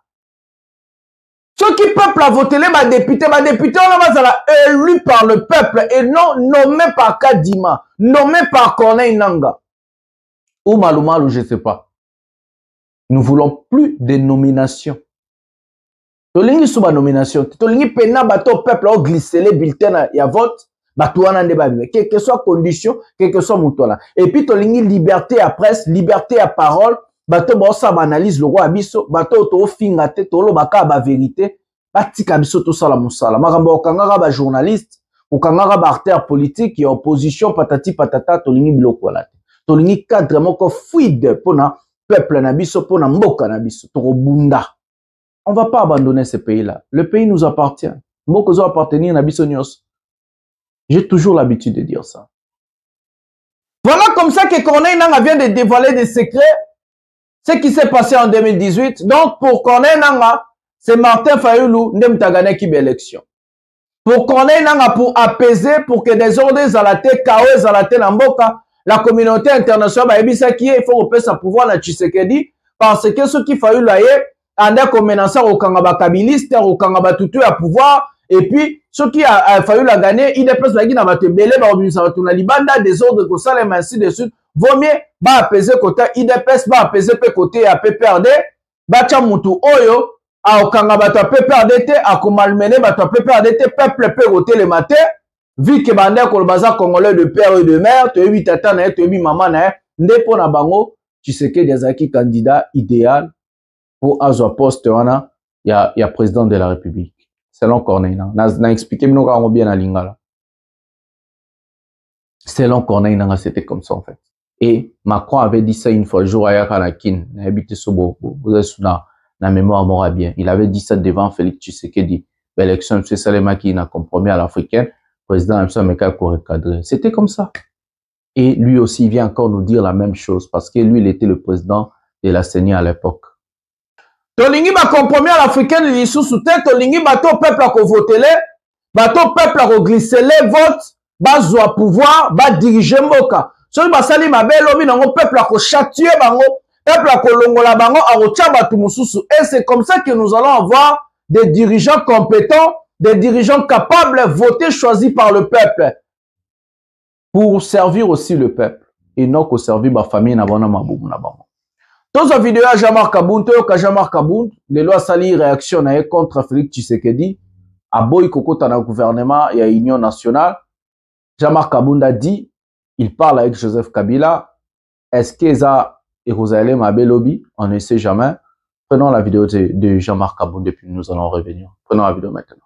Ceux qui peuple a voté les députés, on a bazala élus par le peuple et non nommés par Kadima, nommés par Corneille Nangaa. Ou Maloumalou, je ne sais pas. Nous voulons plus de nominations. Tolingi sous ma nomination. Tolingi pena bateau peuple a glissé les bulletins et à vote. Bateau en débat. Quelle que soit condition, quel que soit mouton. Et puis tolingi liberté à presse, liberté à parole. Bateau bossa analyse le roi abisso. Bateau to fingate, tolo baka ba vérité. Batika abisso tout ça la moussala. Maramba okangara ba journaliste. Okangara ba artère politique et opposition patati patata tolingi biloko la. Tolingi cadre moko fluide pona peuple na biso pona mboka na biso. Toro bunda. On ne va pas abandonner ce pays-là. Le pays nous appartient. Moko zo appartenir na biso nyos. J'ai toujours l'habitude de dire ça. Voilà comme ça que Corneille Nangaa vient de dévoiler des secrets. Ce qui s'est passé en 2018. Donc, pour Corneille Nangaa, c'est Martin Fayulu Ndemtagane qui élection. Pour Corneille Nangaa, pour apaiser, pour que des ordres à la tête, chaos à la tête en Mboka, la communauté internationale, il faut repérer sa pouvoir na Tshisekedi, parce que ce qui Fayulu a en a commencé au Kangaba Kabiliste, au Kangaba Tutu à pouvoir, et puis, ce qui a fallu la gagner, il dépasse la guine à Matebele, à Libanda, des ordres que ça, les ainsi de suite. Vaut mieux, va apaiser côté, il dépasse, va apaiser côté à PPRD, bacha mutu oyo, à Okangaba ta PPRD, à Komalmene, bata PPRD, peuple peut voter le matin, vu que bande kolbaza congolais de père et de mère, tu as 8 tata, tu as 8 maman, ndepo na bango, tu sais que des candidat idéal pour avoir poste, il y a président de la République. Selon Corneille, n'a expliqué bien à Lingala. Selon Corneille Nangaa, c'était comme ça en fait. Et Macron avait dit ça une fois, le jour à Yakanakin, habité Sobo, vous êtes la mémoire m'aura bien. Il avait dit ça devant Félix Tshisekedi. L'élection, c'est Salema qui n'a compromis à l'africaine, président Amsa Meka recadré. C'était comme ça. Et lui aussi, il vient encore nous dire la même chose, parce que lui, il était le président de la CENI à l'époque. Tolingi ba compromis à l'africaine, il sous soutien, Tolingi bateau peuple à voter, bateau peuple à glisser les votes, bazwa pouvoir, ba diriger Moka. Soki basali mabe lobi nango peuple a châtier bango, peuple a kolongola bango a rotia batu mususu. Et c'est comme ça que nous allons avoir des dirigeants compétents, des dirigeants capables, votés, choisis par le peuple, pour servir aussi le peuple et non que servir ma famille na bana maboum na bango. Dans la vidéo à Jean-Marc Kabound, Jean-Marc Kabound, les lois sali réaction contre Félix Tshisekedi, à boy kokota na gouvernement et à Union nationale. Jean-Marc Kabound a dit, il parle avec Joseph Kabila. Est-ce que ça Jérusalem a lobby? On ne sait jamais. Prenons la vidéo de Jean-Marc Kabound et puis nous allons revenir. Prenons la vidéo maintenant.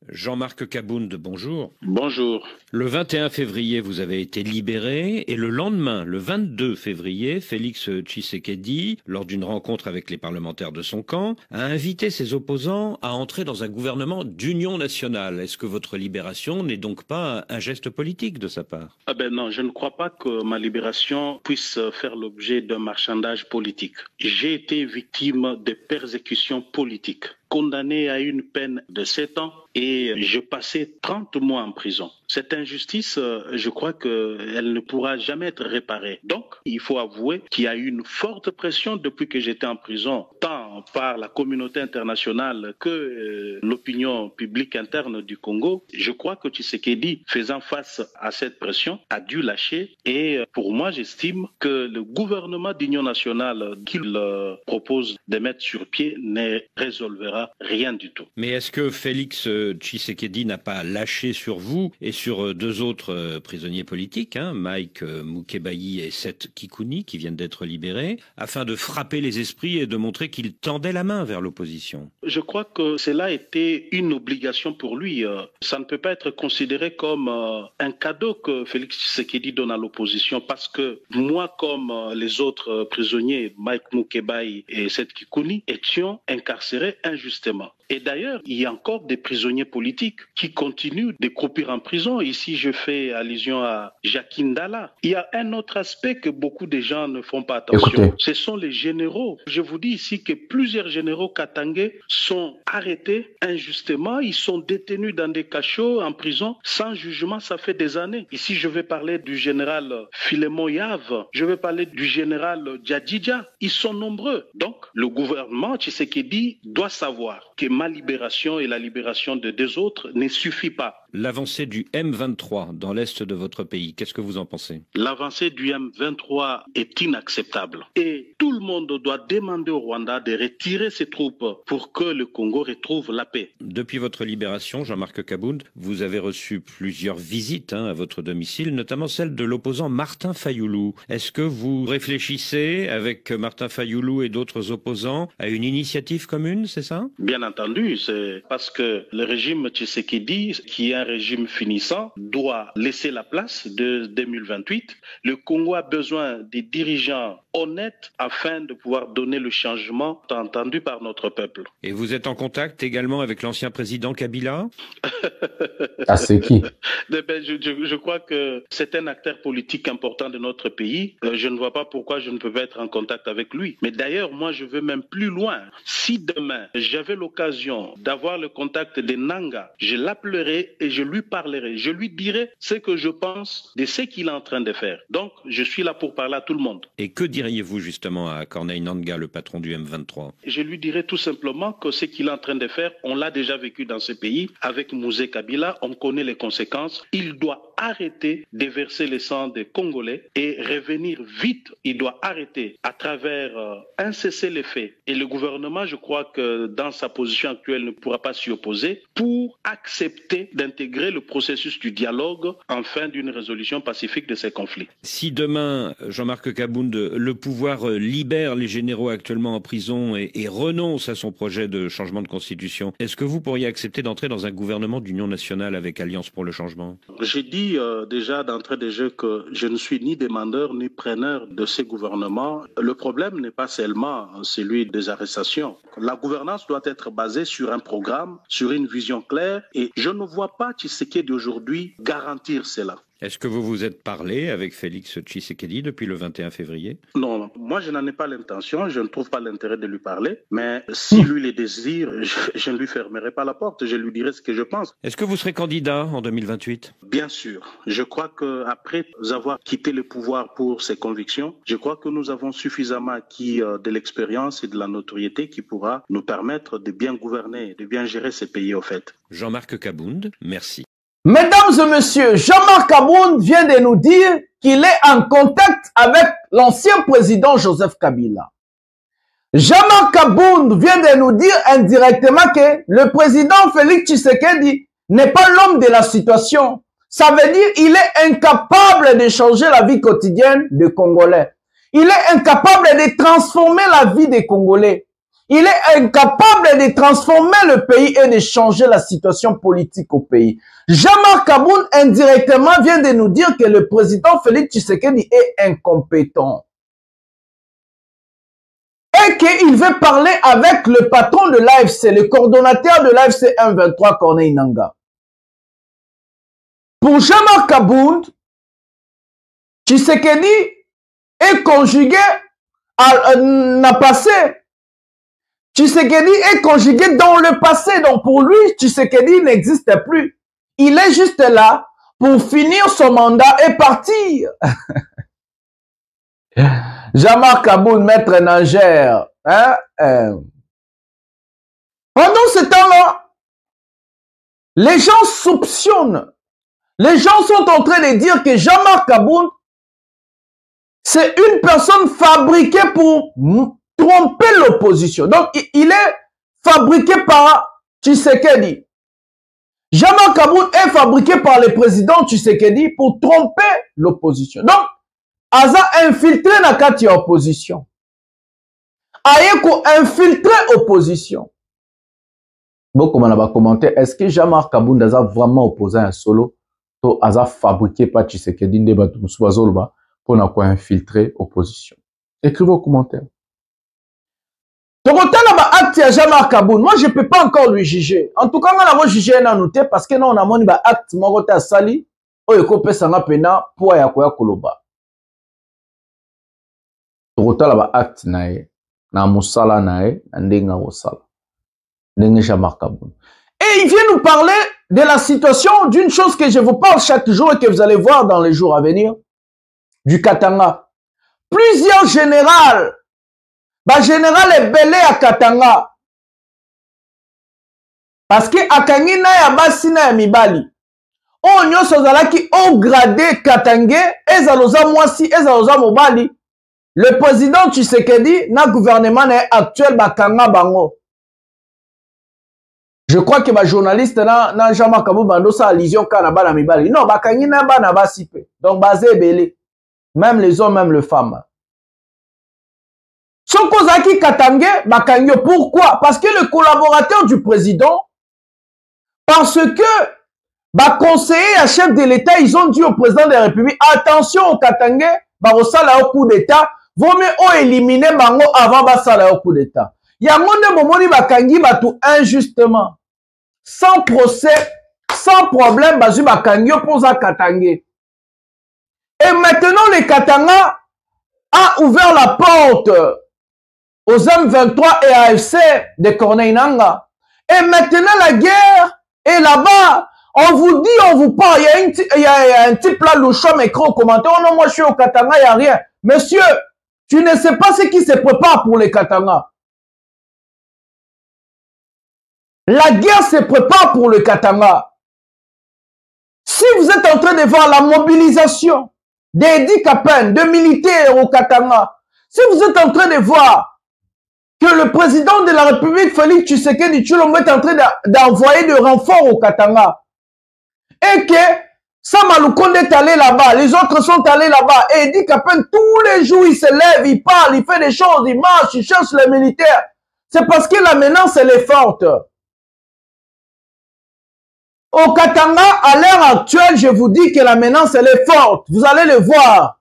Jean-Marc Kabound, bonjour. Bonjour. Le 21 février, vous avez été libéré et le lendemain, le 22 février, Félix Tshisekedi, lors d'une rencontre avec les parlementaires de son camp, a invité ses opposants à entrer dans un gouvernement d'union nationale. Est-ce que votre libération n'est donc pas un geste politique de sa part? Ah ben non, je ne crois pas que ma libération puisse faire l'objet d'un marchandage politique. J'ai été victime de persécutions politiques, condamné à une peine de 7 ans et je passais 30 mois en prison. Cette injustice, je crois qu'elle ne pourra jamais être réparée. Donc, il faut avouer qu'il y a eu une forte pression depuis que j'étais en prison, tant par la communauté internationale que l'opinion publique interne du Congo. Je crois que Tshisekedi, faisant face à cette pression, a dû lâcher. Et pour moi, j'estime que le gouvernement d'union nationale qu'il propose de mettre sur pied ne résolvera rien du tout. Mais est-ce que Félix Tshisekedi n'a pas lâché sur vous et sur deux autres prisonniers politiques, Mike Mukebayi et Seth Kikouni, qui viennent d'être libérés, afin de frapper les esprits et de montrer qu'il tendait la main vers l'opposition? Je crois que cela était une obligation pour lui. Ça ne peut pas être considéré comme un cadeau que Félix Tshisekedi donne à l'opposition, parce que moi, comme les autres prisonniers, Mike Mukebayi et Seth Kikouni, étions incarcérés injustement. Et d'ailleurs, il y a encore des prisonniers politiques qui continuent de croupir en prison. Ici, je fais allusion à Jacques Ndala. Il y a un autre aspect que beaucoup de gens ne font pas attention. Écoutez. Ce sont les généraux. Je vous dis ici que plusieurs généraux katangais sont arrêtés injustement. Ils sont détenus dans des cachots en prison sans jugement. Ça fait des années. Ici, je vais parler du général Philémon Yav. Je vais parler du général Djadidja. Ils sont nombreux. Donc, le gouvernement Tshisekedi doit savoir que ma libération et la libération de deux autres ne suffit pas. L'avancée du M23 dans l'est de votre pays, qu'est-ce que vous en pensez? L'avancée du M23 est inacceptable. Et tout le monde doit demander au Rwanda de retirer ses troupes pour que le Congo retrouve la paix. Depuis votre libération, Jean-Marc Kabound, vous avez reçu plusieurs visites à votre domicile, notamment celle de l'opposant Martin Fayoulou. Est-ce que vous réfléchissez avec Martin Fayoulou et d'autres opposants à une initiative commune, c'est ça? Bien entendu, c'est parce que le régime Tshisekedi, qui est un régime finissant, doit laisser la place de 2028. Le Congo a besoin des dirigeants honnêtes afin de pouvoir donner le changement entendu par notre peuple. Et vous êtes en contact également avec l'ancien président Kabila? Ah, c'est qui? Je crois que c'est un acteur politique important de notre pays. Je ne vois pas pourquoi je ne peux pas être en contact avec lui. Mais d'ailleurs, moi, je veux même plus loin. Si demain, j'avais l'occasion d'avoir le contact de Nanga, je l'appellerai et je lui parlerai. Je lui dirai ce que je pense de ce qu'il est en train de faire. Donc, je suis là pour parler à tout le monde. Et que diriez-vous justement à Corneille Nangaa, le patron du M23? Je lui dirai tout simplement que ce qu'il est en train de faire, on l'a déjà vécu dans ce pays avec Mouzé Kabila, on connaît les conséquences. Il doit arrêter de verser le sang des Congolais et revenir vite. Il doit arrêter à travers un cessez-le-feu. Et le gouvernement, je crois que dans sa position actuelle, ne pourra pas s'y opposer pour accepter d'intégrer le processus du dialogue en fin d'une résolution pacifique de ces conflits. Si demain, Jean-Marc Kabound, le pouvoir libère les généraux actuellement en prison et renonce à son projet de changement de constitution, est-ce que vous pourriez accepter d'entrer dans un gouvernement d'union nationale avec Alliance pour le changement? J'ai dit dit déjà d'entrée de jeu que je ne suis ni demandeur ni preneur de ces gouvernements. Le problème n'est pas seulement celui des arrestations. La gouvernance doit être basée sur un programme, sur une vision claire, et je ne vois pas Tshisekedi d'aujourd'hui garantir cela. Est-ce que vous vous êtes parlé avec Félix Tshisekedi depuis le 21 février? Non, moi je n'en ai pas l'intention, je ne trouve pas l'intérêt de lui parler, mais si lui le désire, je ne lui fermerai pas la porte, je lui dirai ce que je pense. Est-ce que vous serez candidat en 2028? Bien sûr, je crois qu'après avoir quitté le pouvoir pour ses convictions, je crois que nous avons suffisamment acquis de l'expérience et de la notoriété qui pourra nous permettre de bien gouverner, de bien gérer ces pays au fait. Jean-Marc Kabound, merci. Mesdames et messieurs, Jean-Marc Kabound vient de nous dire qu'il est en contact avec l'ancien président Joseph Kabila. Jean-Marc Kabound vient de nous dire indirectement que le président Félix Tshisekedi n'est pas l'homme de la situation. Ça veut dire qu'il est incapable de changer la vie quotidienne des Congolais. Il est incapable de transformer la vie des Congolais. Il est incapable de transformer le pays et de changer la situation politique au pays. Jean-Marc Kabound indirectement vient de nous dire que le président Félix Tshisekedi est incompétent. Et qu'il veut parler avec le patron de l'AFC, le coordonnateur de l'AFC 123, Corneille Nangaa. Pour Jean-Marc Kabound, Tshisekedi est conjugué à un passé. Tshisekedi est conjugué dans le passé. Donc pour lui, Tshisekedi n'existe plus. Il est juste là pour finir son mandat et partir. Jean-Marc Kabound, maître nageur. Pendant ce temps-là, les gens soupçonnent. Les gens sont en train de dire que Jean-Marc Kabound, c'est une personne fabriquée pour tromper l'opposition. Donc, il est fabriqué par Tshisekedi. Jean-Marc Kabound est fabriqué par le président Tshisekedi pour tromper l'opposition. Donc, Aza infiltré na kati ya opposition. Ayeko infiltré opposition. Beaucoup m'en commenté, est-ce que Jean-Marc Kabound Aza vraiment opposé à un solo? To Aza fabriqué par Tshisekedi ndeba tumsubazolba pour na quoi infiltrer opposition. Écrivez vos commentaires. Tokotala ba acte ya Jean-Marc Kabound, moi je peux pas encore lui juger. En tout cas, on a juger na noté parce que non on a moni ba acte moko ta sali oyo kopesa nga pena po ya koya koloba. Tokotala ba acte nae na musala nae ndenga osala. Ndenga Jean-Marc Kabound. Et il vient nous parler de la situation d'une chose que je vous parle chaque jour et que vous allez voir dans les jours à venir, du Katanga. Plusieurs généraux, général est belé à Katanga. Parce que Akangina ya basina ya mibali. On nyo sozalaki au gradé Katangé, ezaloza mwasi, ezaloza mobali. Le président Tshisekedi, na gouvernement actuel bakanga bango. Je crois que ma journaliste na Jean-Marc Kabound bando sa allusion kana bana mibali. Non, bakangi na bana basipe. Donc basé belé. Même les hommes, même les femmes. Sokozaki Katangé bakangi. Pourquoi? Parce que le collaborateur du président, parce que conseiller à chef de l'État, ils ont dit au président de la République, attention au Katangé, barosala au coup d'État, vaut mieux éliminer bango avant basala au coup d'État. Yamonde momoni bakangi batu injustement. Sans procès, sans problème, bazu bakangi oposa Katangé. Et maintenant, le Katanga a ouvert la porte aux M23 et AFC de Corneille Nangaa. Et maintenant, la guerre est là-bas. On vous dit, on vous parle. Il y a un type là, louchon, écrit au commentaire. Oh non, moi je suis au Katanga, il n'y a rien. Monsieur, tu ne sais pas ce qui se prépare pour les Katanga. La guerre se prépare pour le Katanga. Si vous êtes en train de voir la mobilisation des 10 capins, de militaires au Katanga, si vous êtes en train de voir que le président de la République, Félix Tshisekedi Tshilombo, est en train d'envoyer des renforts au Katanga, et que Sama Lukonde est allé là-bas, les autres sont allés là-bas, et il dit qu'après tous les jours, il se lève, il parle, il fait des choses, il marche, il cherche les militaires. C'est parce que la menace, elle est forte. Au Katanga, à l'heure actuelle, je vous dis que la menace, elle est forte. Vous allez le voir.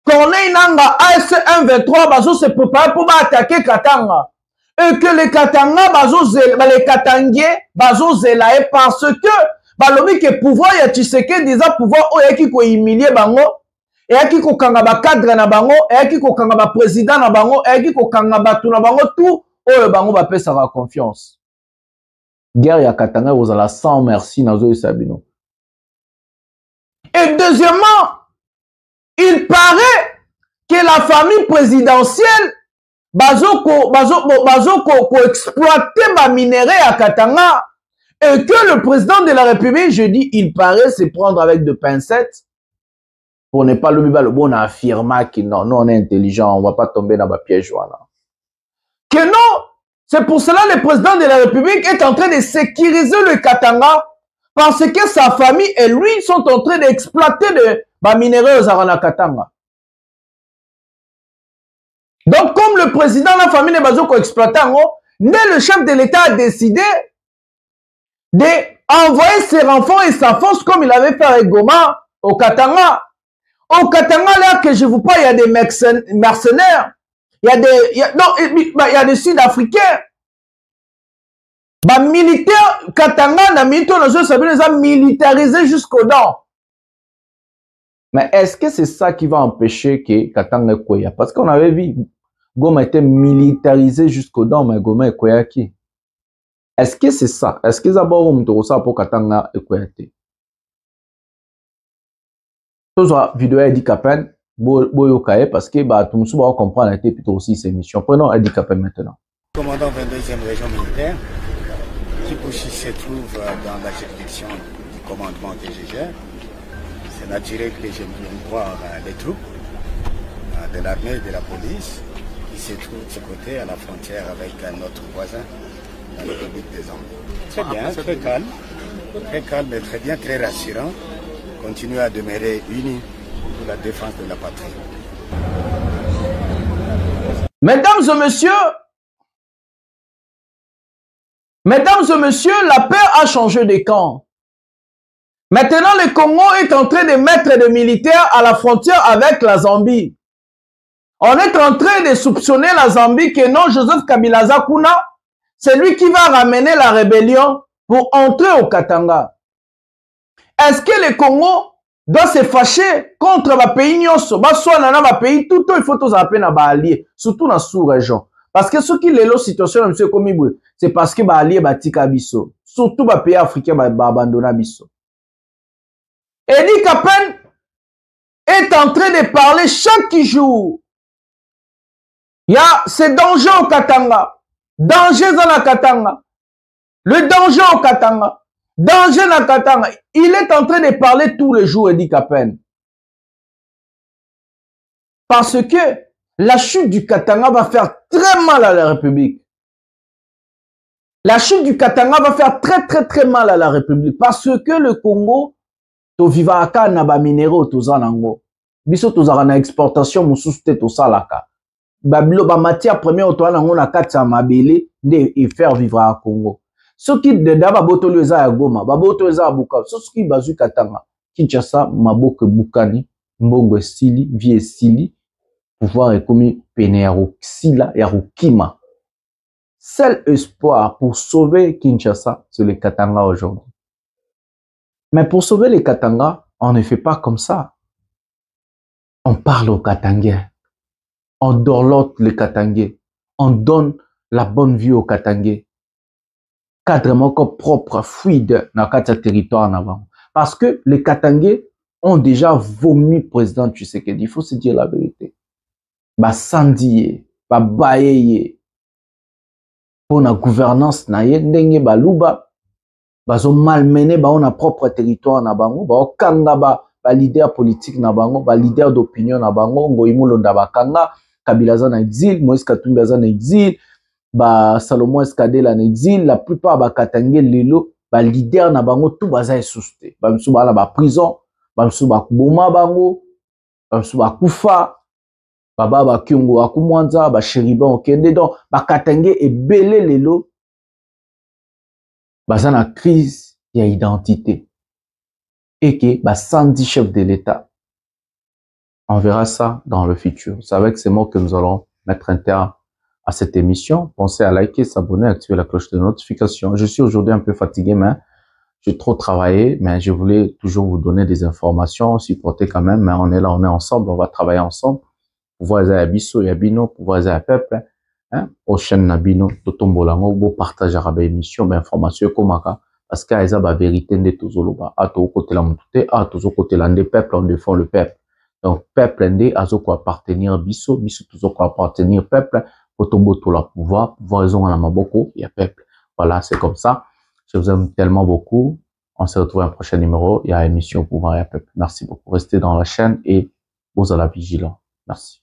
Corneille Nanga, AS 123, bazo se prépare pour attaquer Katanga. Et que les Katanga, les Katangais, bazo zelae parce que, balobi que pouvoir ya Tshisekedi déjà pouvoir oyaki ko humilier bango, eyaki ko kanga ba cadre na bango, eyaki ko kanga ba président na bango, eyaki ko kanga batu na bango tout, oyo bango ba pesa la confiance. Guerre ya Katanga vous allez sans merci nazo Sabino. Et deuxièmement, il paraît que la famille présidentielle bazoko exploiter ma minerai à Katanga et que le président de la République, je dis, il paraît se prendre avec de pincettes pour ne pas le bon affirmer que non, nous on est intelligent, on va pas tomber dans ma piège voilà. Que non, c'est pour cela que le président de la République est en train de sécuriser le Katanga parce que sa famille et lui sont en train d'exploiter de ma minerai aux Arana Katanga. Donc, comme le président de la famille de Bazoko exploitait, le chef de l'État a décidé d'envoyer ses renforts et sa force comme il avait fait avec Goma au Katanga. Au Katanga, là que je vous parle, il y a des mercenaires, il y a des Sud-Africains. Militaires, Katanga, na militaire, les a militarisés jusqu'aux dents. Mais est-ce que c'est ça qui va empêcher que Katanga Koya? Parce qu'on avait vu, Goma était militarisé jusqu'aux dents, mais Goma et Koya qui? Est-ce que c'est ça? Est-ce que d'abord on me ça pour Katanga et Koya? Tout ça, vidéo Eddie Capen, Boyo Kaye, parce que tout le monde va comprendre et plutôt aussi ces missions. Prenons Eddie Capen maintenant. Commandant 22e région militaire, qui se trouve dans la juridiction du commandement que je gère. C'est naturel que j'aime bien voir les troupes de l'armée et de la police qui se trouvent de ce côté à la frontière avec notre voisin, la République des Andes. Très bien, très calme et très bien, très rassurant. Continuez à demeurer unis pour la défense de la patrie. Mesdames et messieurs, la paix a changé de camp. Maintenant, le Congo est en train de mettre des militaires à la frontière avec la Zambie. On est en train de soupçonner la Zambie que non, Joseph Kabila Zakuna, c'est lui qui va ramener la rébellion pour entrer au Katanga. Est-ce que le Congo doit se fâcher contre le pays Nyoso, soit dans le pays, tout il faut tous appeler à alliés, surtout dans la sous-région. Parce que ce qui est la situation, M. Komibou, c'est parce que les alliés batika biso, surtout les pays africains abandonnent biso. Eddie Capen est en train de parler chaque jour. Il y a ce danger au Katanga. Danger dans la Katanga. Le danger au Katanga. Danger dans la Katanga. Il est en train de parler tous les jours, Eddie Capen. Parce que la chute du Katanga va faire très mal à la République. La chute du Katanga va faire très mal à la République. Parce que le Congo, to vivaka na ba minéraux toza nango biso toza na exportation mususu te to salaka ba matière première to nango na kati ya mabele nde e faire vivre à Congo soki de daba botolo eza ya Goma ba botolo eza ya Bukavu soki bazui Katanga Kinshasa maboko bukani mbongo esili vie esili pouvoir ekomi pene ya roksila ya rokima. Seul espoir pour sauver Kinshasa c'est le Katanga aujourd'hui. Mais pour sauver les Katanga, on ne fait pas comme ça. On parle aux Katangais. On dorlote les Katangais. On donne la bonne vie aux Katangais. Cadrement propre, fluide dans le territoire en avant. Parce que les Katangais ont déjà vomi président Tshisekedi. Il faut se dire la vérité. Ba sandiye, ba baye. Pour la gouvernance, na ye ndenge baluba. Bazo malmené ba on a propre territoire na bango ba okanga ba leader politique na bango ba leader d'opinion na bango ngoyimulo ndabakanga Kabila za na exil Moïse Katumbi za na exil ba Salomon Eskadela na exil la plupart ba Katangé lelo ba leader na bango tout baza esuste ba msu ba la ba prison ba msu ba kuboma bango ba msu ba kufa ba kyungo akumwanza ba Sheriban okende donc ba Katangé ebele lelo baza na crise il y a identité. Et que, 110 chefs de l'État. On verra ça dans le futur. C'est avec ces mots que nous allons mettre un terme à cette émission. Pensez à liker, s'abonner, activer la cloche de notification. Je suis aujourd'hui un peu fatigué, mais j'ai trop travaillé, mais je voulais toujours vous donner des informations, supporter quand même, mais on est là, on est ensemble, on va travailler ensemble. Pouvoir à Bisso, Yabino, pouvoir à peuple, prochaine Nabino, Totombolango, beau partage à l'émission, mais information comme ça, parce qu'il y a la vérité de tous les gens. À tout côté la montée, à tout côté la des peuples, on défend le peuple. Donc, peuple ndé, à quoi appartenir Bisso, Bisso, tout quoi appartenir peuple, Otombo tout la pouvoir raison à la maboko, il y a peuple. Voilà, c'est comme ça. Je vous aime tellement beaucoup. On se retrouve à un prochain numéro. Il y a émission Pouvoir et Peuple. Merci beaucoup. Restez dans la chaîne et vous à la vigilance. Merci.